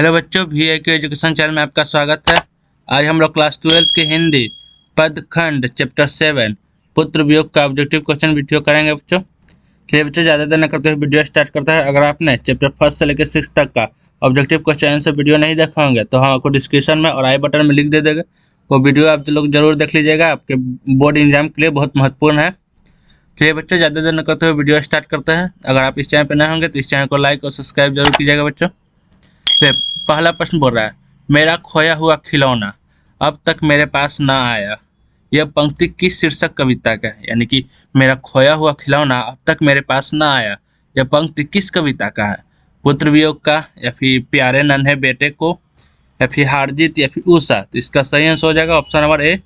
Hello बच्चों, VIQ education channel में आपका स्वागत है। आज हम लोग क्लास 12 की हिंदी पदखंड चैप्टर 7 पुत्र वियोग का ऑब्जेक्टिव क्वेश्चन वीडियो करेंगे बच्चों। चलिए बच्चों, ज़्यादा देर न करते हुए वीडियो स्टार्ट करता है। अगर आपने चैप्टर 1 से लेकर 6 तक का ऑब्जेक्टिव क्वेश्चन आंसर वीडियो नहीं देखा होंगे तो हम आपको डिस्क्रिप्शन में और आई बटन में लिख दे देंगे। वो वीडियो आप लोग जरूर देख लीजिएगा, आपके बोर्ड एग्जाम के लिए बहुत महत्वपूर्ण है। चलिए बच्चों, ज़्यादा देर न करते हुए वीडियो स्टार्ट करते हैं। अगर आप इस चैनल पर नए होंगे तो इस चैनल को लाइक और सब्सक्राइब जरूर कीजिएगा बच्चों। तो पहला प्रश्न बोल रहा है, मेरा खोया हुआ खिलौना अब तक मेरे पास ना आया। यह पंक्ति किस शीर्षक कविता का है? यानी कि मेरा खोया हुआ खिलौना अब तक मेरे पास ना आया, यह पंक्ति किस कविता का है? पुत्र वियोग का, या फिर प्यारे नन्हे बेटे को, या फिर हारजीत, या फिर उषा। तो इसका सही आंसर हो जाएगा ऑप्शन नंबर ए,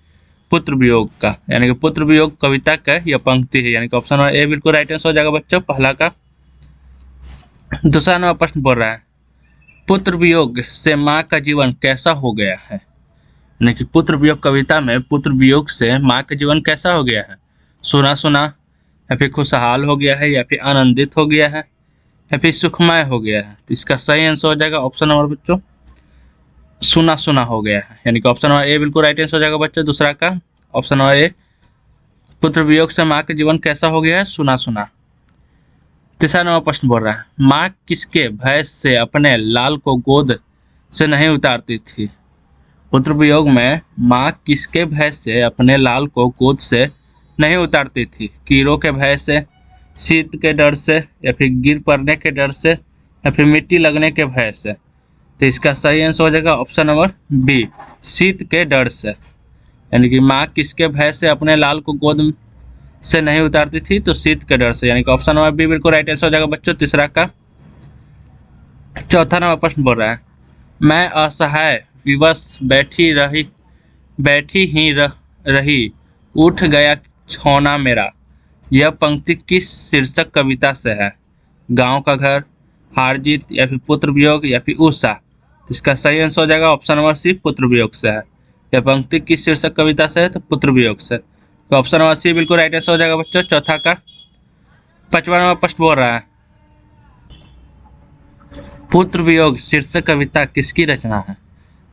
पुत्र वियोग का। यानी कि पुत्र वियोग कविता का यह पंक्ति है, यानी कि ऑप्शन नंबर ए बिल्कुल राइट आंसर हो जाएगा बच्चों पहला का। दूसरा नंबर प्रश्न बोल रहा है, पुत्र वियोग से माँ का जीवन कैसा हो गया है? यानी कि पुत्र वियोग कविता में पुत्र वियोग से माँ का जीवन कैसा हो गया है? सुना सुना, या फिर खुशहाल हो गया है, या फिर आनंदित हो गया है, या फिर सुखमय हो गया है। तो इसका सही आंसर हो जाएगा ऑप्शन नंबर बच्चों सुना सुना हो गया है, यानी कि ऑप्शन नंबर ए बिल्कुल राइट आंसर हो जाएगा बच्चों दूसरा का। ऑप्शन नंबर ए, पुत्र वियोग से माँ का जीवन कैसा हो गया है? सुना सुना। तीसरा नंबर प्रश्न बोल रहा है, माँ किसके भय से अपने लाल को गोद से नहीं उतारती थी? पुत्र वियोग में माँ किसके भय से अपने लाल को गोद से नहीं उतारती थी? कीड़ों के भय से, शीत के डर से, या फिर गिर पड़ने के डर से, या फिर मिट्टी लगने के भय से। तो इसका सही आंसर हो जाएगा ऑप्शन नंबर बी, शीत के डर से। यानी कि माँ किसके भय से अपने लाल को गोद से नहीं उतारती थी? तो शीत के डर से, यानी कि ऑप्शन नंबर बी बिल्कुल राइट आंसर हो जाएगा बच्चों तीसरा का। चौथा नंबर प्रश्न बोल रहा है, मैं असहाय विवश बैठी ही रही, उठ गया छौना मेरा। यह पंक्ति किस शीर्षक कविता से है? गांव का घर, हारजीत, या फिर पुत्र वियोग, या फिर उषा। तो इसका सही आंसर हो जाएगा ऑप्शन नंबर सी, पुत्र वियोग से है। यह पंक्ति किस शीर्षक कविता से है? तो पुत्र वियोग से। तो ऑप्शन नंबर सी बिल्कुल राइट आंसर हो जाएगा बच्चों चौथा का। पांचवा नंबर प्रश्न बोल रहा है, पुत्र वियोग शीर्षक कविता किसकी रचना है?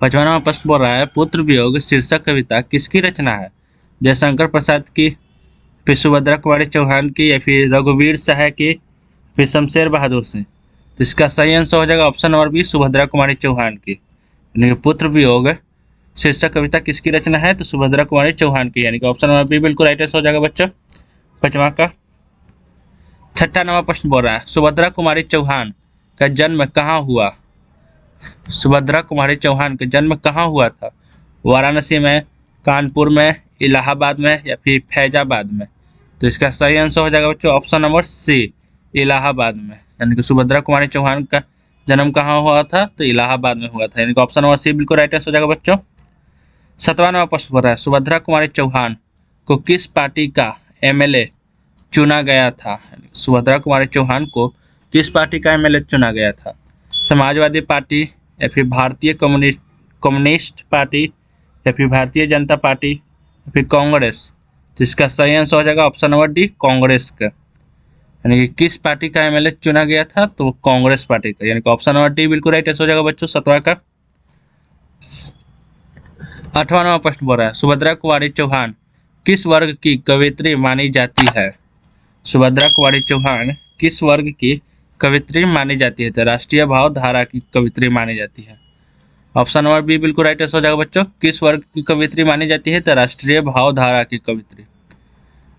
पांचवा नंबर प्रश्न बोल रहा है, पुत्र वियोग शीर्षक कविता किसकी रचना है? जयशंकर प्रसाद की, फिर सुभद्रा कुमारी चौहान की, या फिर रघुवीर सहाय की, फिर शमशेर बहादुर सिंह। तो इसका सही आंसर हो जाएगा option number B, Subhadra Kumari Chauhan की। यानी कि पुत्र वियोग शीर्षक कविता किसकी रचना है? तो सुभद्रा कुमारी चौहान की, यानी कि ऑप्शन नंबर बी बिल्कुल राइट आंसर हो जाएगा बच्चों पांचवा का। छठा नंबर प्रश्न बोल रहा है, सुभद्रा कुमारी चौहान का जन्म कहाँ हुआ? सुभद्रा कुमारी चौहान का जन्म कहाँ हुआ था? वाराणसी में, कानपुर में, इलाहाबाद में, या फिर फैजाबाद में। तो इसका सही आंसर हो जाएगा बच्चों ऑप्शन नंबर सी, इलाहाबाद में। यानी कि सुभद्रा कुमारी चौहान का जन्म कहाँ हुआ था? तो इलाहाबाद में हुआ था, यानी कि ऑप्शन नंबर सी बिल्कुल राइट आंसर हो जाएगा बच्चों। सातवां नंबर प्रश्न बोल रहा है, सुभद्रा कुमारी चौहान को किस पार्टी का MLA चुना गया था? सुभद्रा कुमारी चौहान को किस पार्टी का MLA चुना गया था? समाजवादी पार्टी, या फिर भारतीय कम्युनिस्ट पार्टी, या फिर भारतीय जनता पार्टी, या फिर कांग्रेस। तो इसका सही आंसर हो जाएगा ऑप्शन नंबर डी, कांग्रेस का। यानी कि किस पार्टी का MLA चुना गया था? तो कांग्रेस पार्टी का, यानी कि ऑप्शन नंबर डी बिल्कुल राइट आंसर हो जाएगा बच्चों सतवा का। आठवां नंबर प्रश्न बोल रहा है, सुभद्रा कुमारी चौहान किस वर्ग की कवयित्री मानी जाती है? सुभद्रा कुमारी चौहान किस वर्ग की कवयित्री मानी जाती है? तो राष्ट्रीय भाव धारा की कवयित्री मानी जाती है। ऑप्शन नंबर बी बिल्कुल राइट आंसर हो जाएगा बच्चों, किस वर्ग की कवयित्री मानी जाती है? तो राष्ट्रीय भाव धारा की कवयित्री।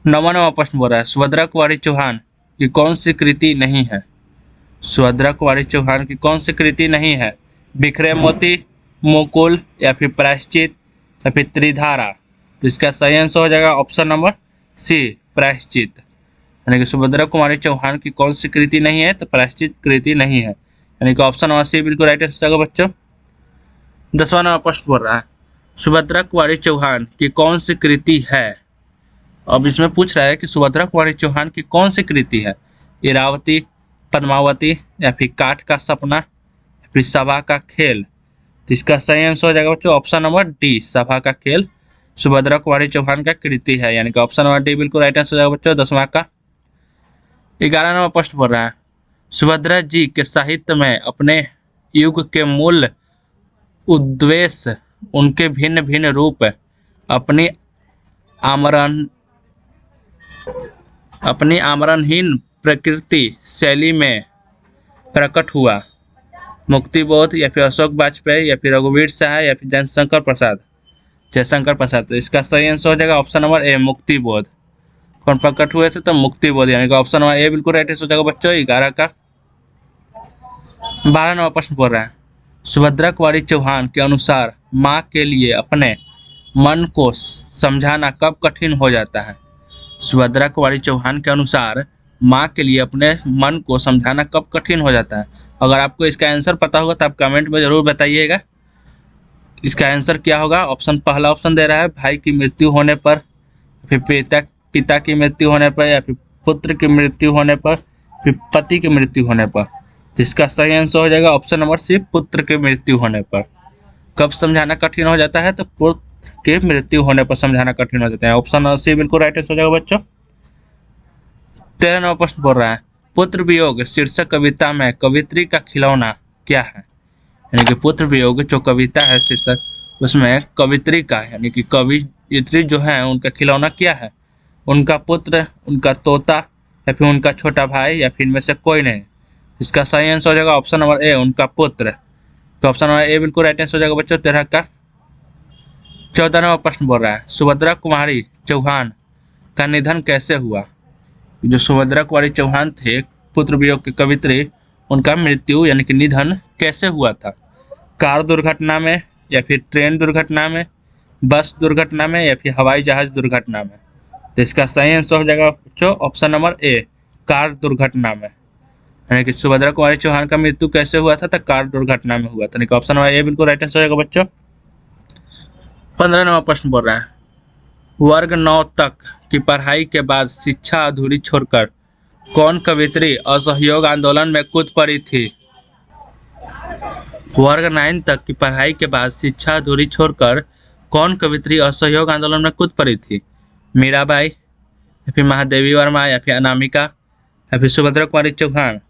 नौवां नंबर प्रश्न बोल रहा है, सुभद्रा कुमारी चौहान की कौन सी कृति नहीं है? सुभद्रा कुमारी चौहान की कौन सी कृति नहीं है? बिखरे मोती, मुकुल, या फिर प्रायश्चित, या फिर त्रिधारा। तो इसका सही आंसर हो जाएगा ऑप्शन नंबर सी, प्रायश्चित। यानी कि सुभद्रा कुमारी चौहान की कौन सी कृति नहीं है? तो प्रायश्चित कृति नहीं है, यानी कि ऑप्शन नंबर सी बिल्कुल राइट आंसर हो जाएगा बच्चों। 10वां नंबर प्रश्न बोल रहा है, सुभद्रा कुमारी चौहान की कौन सी कृति है? अब इसमें पूछ रहा है कि सुभद्रा कुमारी चौहान की कौन सी कृति है? इरावती, पद्मावती, या फिर काठ का सपना, या फिर सभा का खेल। तो इसका सही आंसर हो जाएगा बच्चों ऑप्शन नंबर डी, सभा का खेल सुभद्रा कुमारी चौहान का कृति है, यानी कि ऑप्शन नंबर डी बिल्कुल राइट आंसर हो जाएगा बच्चों 10वां का। 11वां नंबर प्रश्न बोल रहा है, सुभद्रा जी के साहित्य में अपने युग के मूल उद्देश्य उनके भिन्न भिन्न रूप अपनी आमरण अपनी आमरणहीन प्रकृति शैली में प्रकट हुआ। मुक्तिबोध या फिर अशोक वाजपेयी या फिर रघुवीर सहाय या फिर जयशंकर प्रसाद। तो इसका सही आंसर हो जाएगा ऑप्शन नंबर ए, मुक्तिबोध। कौन प्रकट हुए थे? तो मुक्तिबोध, यानी कि ऑप्शन नंबर ए बिल्कुल राइट हो जाएगा बच्चों। 11 का 12 नंबर प्रश्न बोल रहा है, सुभद्रा कुमारी चौहान के अनुसार माँ के लिए अपने मन को समझाना कब कठिन हो जाता है? सुभद्रा कुमारी चौहान के अनुसार माँ के लिए अपने मन को समझाना कब कठिन हो जाता है? अगर आपको इसका आंसर पता होगा तो आप कमेंट में जरूर बताइएगा। इसका आंसर क्या होगा? पहला ऑप्शन दे रहा है भाई की मृत्यु होने पर, फिर पिता की मृत्यु होने पर, या फिर पुत्र की मृत्यु होने पर, फिर पति की मृत्यु होने पर। तो इसका सही आंसर हो जाएगा ऑप्शन नंबर सी, पुत्र की मृत्यु होने पर। कब समझाना कठिन हो जाता है? तो पुत्र की मृत्यु होने पर समझाना कठिन हो जाता है। ऑप्शन सी बिल्कुल राइट आंसर हो जाएगा बच्चों। 13 नंबर प्रश्न बोल रहा है, पुत्र वियोग शीर्षक कविता में कवित्री का खिलौना क्या है? यानी कि पुत्र वियोग जो कविता है शीर्षक, उसमें कवित्री का यानी कि कवित्री जो है उनका खिलौना क्या है? उनका पुत्र, उनका तोता, या फिर उनका छोटा भाई, या फिर इनमें से कोई नहीं। इसका सही आंसर हो जाएगा ऑप्शन नंबर ए, उनका पुत्र। तो ऑप्शन नंबर ए बिल्कुल राइट आंसर हो जाएगा बच्चों 13 का। 14 नंबर प्रश्न बोल रहा है, सुभद्रा कुमारी चौहान का निधन कैसे हुआ? जो सुभद्रा कुमारी चौहान थे पुत्र वियोग के कवित्री, उनका मृत्यु यानी कि निधन कैसे हुआ था? कार दुर्घटना में, या फिर ट्रेन दुर्घटना में, बस दुर्घटना में, या फिर हवाई जहाज दुर्घटना में। तो इसका सही आंसर हो जाएगा बच्चों ऑप्शन नंबर ए, कार दुर्घटना में। यानी कि सुभद्रा कुमारी चौहान का मृत्यु कैसे हुआ था? तो कार दुर्घटना में हुआ था। ऑप्शन नंबर ए बिल्कुल राइट आंसर हो जाएगा बच्चों। 15 नंबर प्रश्न बोल रहा है, वर्ग 9 तक की पढ़ाई के बाद शिक्षा अधूरी छोड़कर कौन कवित्री असहयोग आंदोलन में कूद पड़ी थी? वर्ग 9 तक की पढ़ाई के बाद शिक्षा अधूरी छोड़कर कौन कवित्री असहयोग आंदोलन में कूद पड़ी थी? मीराबाई, या फिर महादेवी वर्मा, या फिर अनामिका, या फिर सुभद्रा कुमारी चौहान।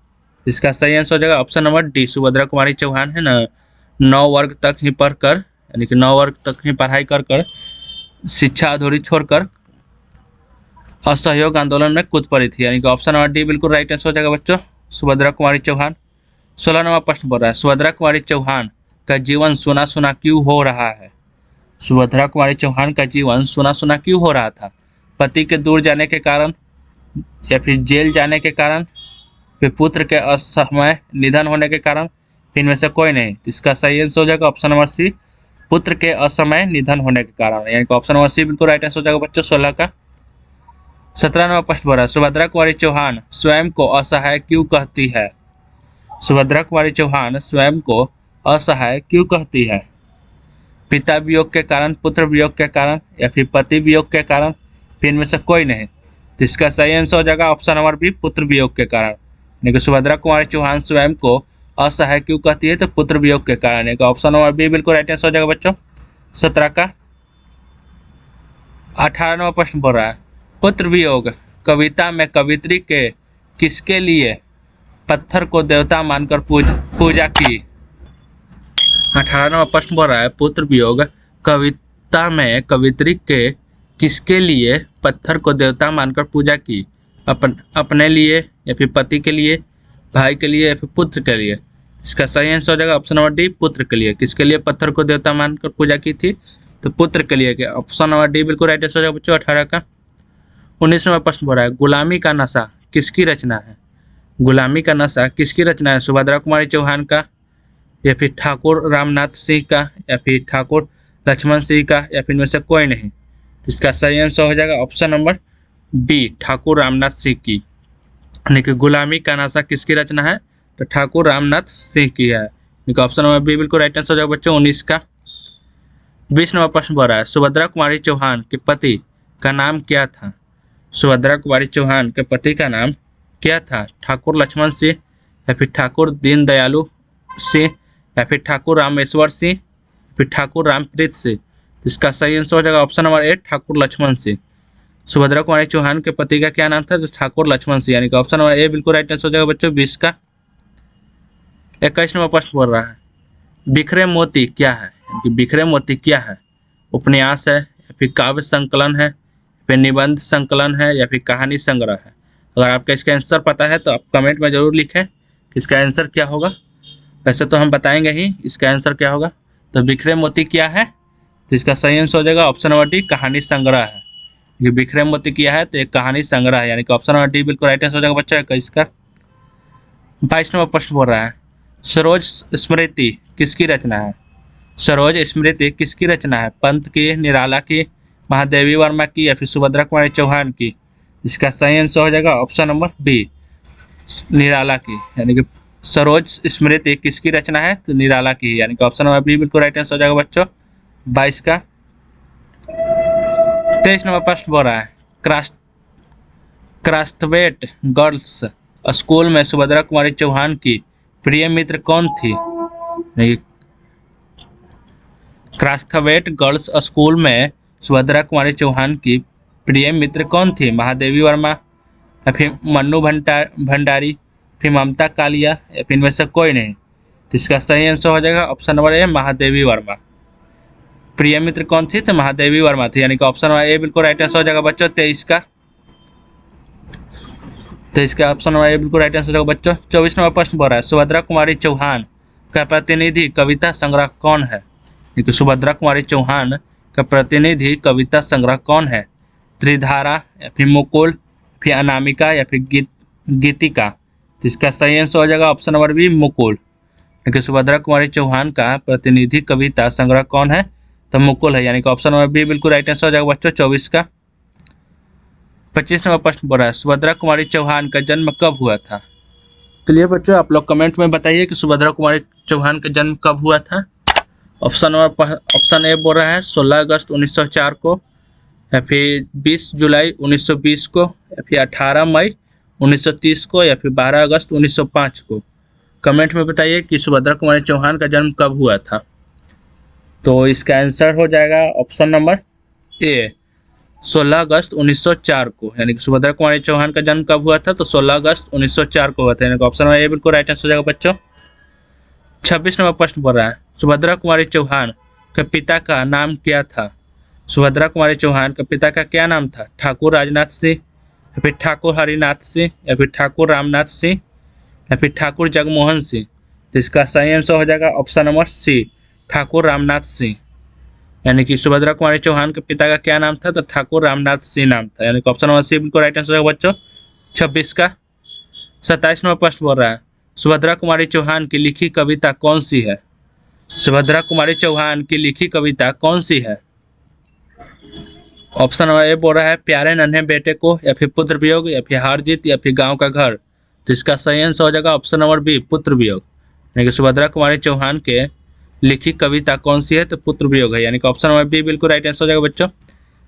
इसका सही आंसर हो जाएगा option number D, Subhadra Kumari Chauhan है ना, 9 वर्ग तक ही पढ़कर यानी कि 9 वर्ग तक ही पढ़ाई कर शिक्षा अधूरी छोड़कर असहयोग आंदोलन में कूद पड़ी थी। यानी कि ऑप्शन नंबर डी बिल्कुल राइट आंसर हो जाएगा बच्चों, सुभद्रा कुमारी चौहान। 16 नंबर प्रश्न बोल रहा है, सुभद्रा कुमारी चौहान का जीवन सुना सुना क्यों हो रहा है? सुभद्रा कुमारी चौहान का जीवन सुना सुना क्यों हो रहा था? पति के दूर जाने के कारण, या फिर जेल जाने के कारण, फिर पुत्र के असमय निधन होने के कारण, फिर इनमें से कोई नहीं। तो इसका सही आंसर हो जाएगा ऑप्शन नंबर सी, पुत्र के असमय निधन होने के कारण। यानी कि ऑप्शन नंबर सी बिल्कुल राइट आंसर हो जाएगा बच्चों 16 का। 17 नंबर प्रश्न बोल रहा है, सुभद्रा कुमारी चौहान स्वयं को असहाय क्यों कहती है? सुभद्रा कुमारी चौहान स्वयं को असहाय क्यों कहती है? पिता वियोग के कारण, पुत्र वियोग के कारण, या फिर पति वियोग के कारण, फिर इनमें से कोई नहीं। तो इसका सही आंसर हो जाएगा ऑप्शन नंबर बी, पुत्र वियोग के कारण। यानी कि सुभद्रा कुमारी चौहान स्वयं को असहाय क्यों कहती है? तो पुत्र वियोग के कारण। यानी कि ऑप्शन नंबर बी बिल्कुल राइट आंसर हो जाएगा बच्चों 17 का। 18 नंबर प्रश्न बोल रहा है, पुत्र वियोग कविता में कवित्री के किसके लिए पत्थर को देवता मानकर पूजा की? 18 नंबर प्रश्न बोल रहा है, पुत्र वियोग कविता में कवित्री के किसके लिए पत्थर को देवता मानकर पूजा की? अपने लिए, या फिर पति के लिए, भाई के लिए, या फिर पुत्र के लिए। इसका सही आंसर हो जाएगा ऑप्शन नंबर डी, पुत्र के लिए। किसके लिए पत्थर को देवता मानकर पूजा की थी? तो पुत्र के लिए। ऑप्शन नंबर डी बिल्कुल राइट आंसर हो जाएगा बच्चों 18 का। 19 नंबर प्रश्न बोल रहा है, गुलामी का नशा किसकी रचना है? गुलामी का नशा किसकी रचना है? सुभद्रा कुमारी चौहान का, या फिर ठाकुर रामनाथ सिंह का, या फिर ठाकुर लक्ष्मण सिंह का, या फिर इनमें से कोई नहीं। तो इसका सही आंसर हो जाएगा option number b, Thakur Ramnath Singh की। यानी कि गुलामी का नशा किसकी रचना है? तो ठाकुर रामनाथ सिंह की है। ऑप्शन नंबर बी बिल्कुल राइट आंसर हो जाएगा बच्चों 19 का। 20 नंबर प्रश्न बोल रहा है, सुभद्रा कुमारी चौहान के पति का नाम क्या था? सुभद्रा कुमारी चौहान के पति का नाम क्या था? ठाकुर लक्ष्मण सिंह, या फिर ठाकुर दीनदयालु सिंह, या फिर ठाकुर रामेश्वर सिंह, फिर ठाकुर रामप्रीत सिंह। इसका सही आंसर हो जाएगा ऑप्शन नंबर 8, ठाकुर लक्ष्मण सिंह। सुभद्रा कुमारी चौहान के पति का क्या नाम था? तो ठाकुर लक्ष्मण सिंह। यानी कि ऑप्शन नंबर ए बिल्कुल राइट आंसर हो जाएगा बच्चों 20 का। 21 नंबर प्रश्न बोल रहा है बिखरे मोती क्या है, यानी कि बिखरे मोती क्या है? उपन्यास है या फिर काव्य संकलन है, फिर निबंध संकलन है या फिर कहानी संग्रह है? अगर आपका इसका आंसर पता है तो आप कमेंट में जरूर लिखें कि इसका आंसर क्या होगा। वैसे तो हम बताएंगे ही इसका आंसर क्या होगा। तो बिखरे मोती क्या है, तो इसका सही आंसर हो जाएगा ऑप्शन नंबर डी, कहानी संग्रह है। ये बिखरे मोती क्या है तो एक कहानी संग्रह है, यानी कि ऑप्शन नंबर डी बिल्कुल राइट आंसर हो जाएगा बच्चों इसका। 22 नंबर प्रश्न बोल रहा है सरोज स्मृति किसकी रचना है? सरोज स्मृति किसकी रचना है? पंत की, निराला की, महादेवी वर्मा की या फिर सुभद्रा कुमारी चौहान की? इसका सही आंसर हो जाएगा ऑप्शन नंबर बी, निराला की। यानी कि सरोज स्मृति किसकी रचना है तो निराला की, यानी कि ऑप्शन नंबर बी बिल्कुल राइट आंसर हो जाएगा बच्चों 22 का। 23 नंबर प्रश्न बोल रहा है क्रास्थवेट गर्ल्स स्कूल में सुभद्रा कुमारी चौहान की प्रिय मित्र कौन थी? क्रास्थवेट गर्ल्स स्कूल में सुभद्रा कुमारी चौहान की प्रिय मित्र कौन थी? महादेवी वर्मा या फिर मन्नू भंडारी, फिर ममता कालिया या फिर इनमें से कोई नहीं? तो इसका सही आंसर हो जाएगा option number A, Mahadevi Verma. प्रिय मित्र कौन थी तो महादेवी वर्मा थी, यानी कि ऑप्शन नंबर ए बिल्कुल राइट आंसर हो जाएगा बच्चों 23 का। 23 का ऑप्शन नंबर ए बिल्कुल राइट आंसर हो जाएगा बच्चों। 24 नंबर प्रश्न बोल रहा है सुभद्रा कुमारी चौहान का प्रतिनिधि कविता संग्रह कौन है? क्योंकि सुभद्रा कुमारी चौहान का प्रतिनिधि कविता संग्रह कौन है? त्रिधारा या फिर मुकुल, फिर अनामिका या फिर गीतिका? तो इसका सही आंसर हो जाएगा ऑप्शन नंबर बी, मुकुल। क्योंकि सुभद्रा कुमारी चौहान का प्रतिनिधि कविता संग्रह कौन है तो मुकुल है, यानी कि ऑप्शन नंबर बी बिल्कुल राइट आंसर हो जाएगा बच्चों 24 का। 25 नंबर प्रश्न बोल रहा है सुभद्रा कुमारी चौहान का जन्म कब हुआ था? चलिए बच्चों आप लोग कमेंट में बताइए कि सुभद्रा कुमारी चौहान का जन्म कब हुआ था। ऑप्शन ए बोल रहा है 16 अगस्त 1904 को, या फिर 20 जुलाई 1920 को, या फिर 18 मई 1930 को, या फिर 12 अगस्त 1905 को। कमेंट में बताइए कि सुभद्रा कुमारी चौहान का जन्म कब हुआ था। तो इसका आंसर हो जाएगा ऑप्शन नंबर ए, 16 अगस्त 1904 को, यानी कि सुभद्रा कुमारी चौहान का जन्म कब हुआ था तो 16 अगस्त 1904 को हुआ था, यानी कि ऑप्शन नंबर ए बिल्कुल राइट आंसर हो जाएगा बच्चों। 26 नंबर प्रश्न बोल रहा है सुभद्रा कुमारी चौहान के पिता का नाम क्या था? सुभद्रा कुमारी चौहान के पिता का क्या नाम था? ठाकुर राजनाथ सिंह, या फिर ठाकुर हरिनाथ सिंह, या फिर ठाकुर रामनाथ सिंह, या फिर ठाकुर जगमोहन सिंह? तो इसका सही आंसर हो जाएगा option number c, Thakur Ramnath Singh. यानी कि सुभद्रा कुमारी चौहान के पिता का क्या नाम था तो ठाकुर रामनाथ सिंह नाम था, यानी कि ऑप्शन नंबर सी बिल्कुल राइट आंसर हो जाएगा बच्चों 26 का। 27 नंबर प्रश्न बोल रहा है सुभद्रा कुमारी चौहान की लिखी कविता कौन सी है? सुभद्रा कुमारी चौहान की लिखी कविता कौन सी है? ऑप्शन नंबर ए बोल रहा है प्यारे नन्हे बेटे को, या फिर पुत्र वियोग, या फिर हार जीत, या फिर गांव का घर? तो इसका सही आंसर हो जाएगा ऑप्शन नंबर बी, पुत्र वियोग। यानी कि सुभद्रा कुमारी चौहान के लिखी कविता कौन सी है तो पुत्र वियोग है, यानी कि ऑप्शन नंबर बी बिल्कुल राइट आंसर हो जाएगा बच्चों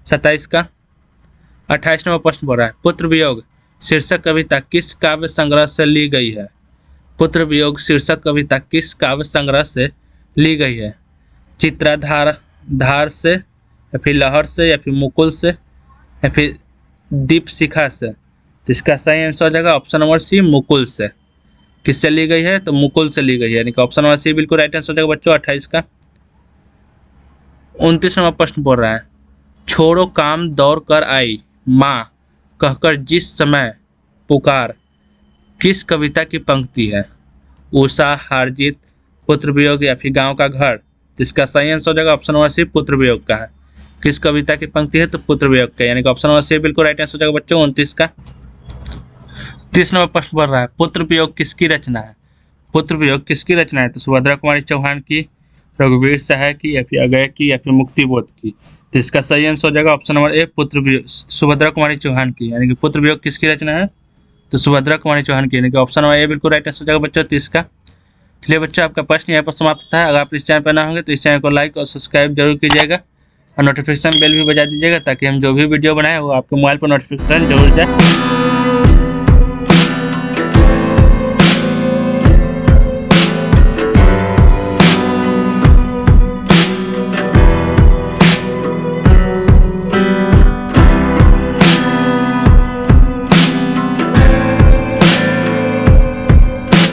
27 का। 28 नंबर प्रश्न बोल रहा है पुत्र वियोग शीर्षक कविता किस काव्य संग्रह से ली गई है? पुत्र वियोग शीर्षक कविता किस काव्य संग्रह से ली गई है? चित्राधार से, या फिर लहर से, या फिर मुकुल से, या फिर दीप शिखा से? तो इसका सही आंसर हो जाएगा ऑप्शन नंबर सी, मुकुल से। किससे ली गई है तो मुकुल से ली गई है, यानी कि ऑप्शन नंबर सी बिल्कुल राइट आंसर हो जाएगा बच्चों 28 का। 29 नंबर प्रश्न बोल रहा है छोड़ो काम दौड़ कर आई माँ कहकर जिस समय पुकार किस कविता की पंक्ति है? उषा, हारजीत, पुत्र वियोग, या फिर गांव का घर? तो इसका सही आंसर हो जाएगा ऑप्शन नंबर सी, पुत्र वियोग का है। किस कविता की पंक्ति है तो पुत्र वियोग का, यानी कि ऑप्शन नंबर सी बिल्कुल राइट आंसर हो जाएगा बच्चों 29 का। 30 नंबर प्रश्न बोल रहा है पुत्र वियोग किसकी रचना है? पुत्र वियोग किसकी रचना है तो सुभद्रा कुमारी चौहान की, रघुवीर सहाय की, या फिर अगय की, या फिर मुक्तिबोध की? तो इसका सही आंसर हो जाएगा ऑप्शन नंबर ए, पुत्र वियोग, सुभद्रा कुमारी चौहान की। यानी कि पुत्र वियोग किसकी रचना है तो सुभद्रा कुमारी चौहान की, यानी कि ऑप्शन नंबर ए बिल्कुल राइट आंसर हो जाएगा बच्चों 30 का। चलिए बच्चों आपका प्रश्न यहाँ पर समाप्त होता है। अगर आप इस चैनल पर ना होंगे तो इस चैनल को लाइक और सब्सक्राइब जरूर कीजिएगा और नोटिफिकेशन बेल भी बजा दीजिएगा ताकि हम जो भी वीडियो बनाए वो आपके मोबाइल पर नोटिफिकेशन जरूर जाए।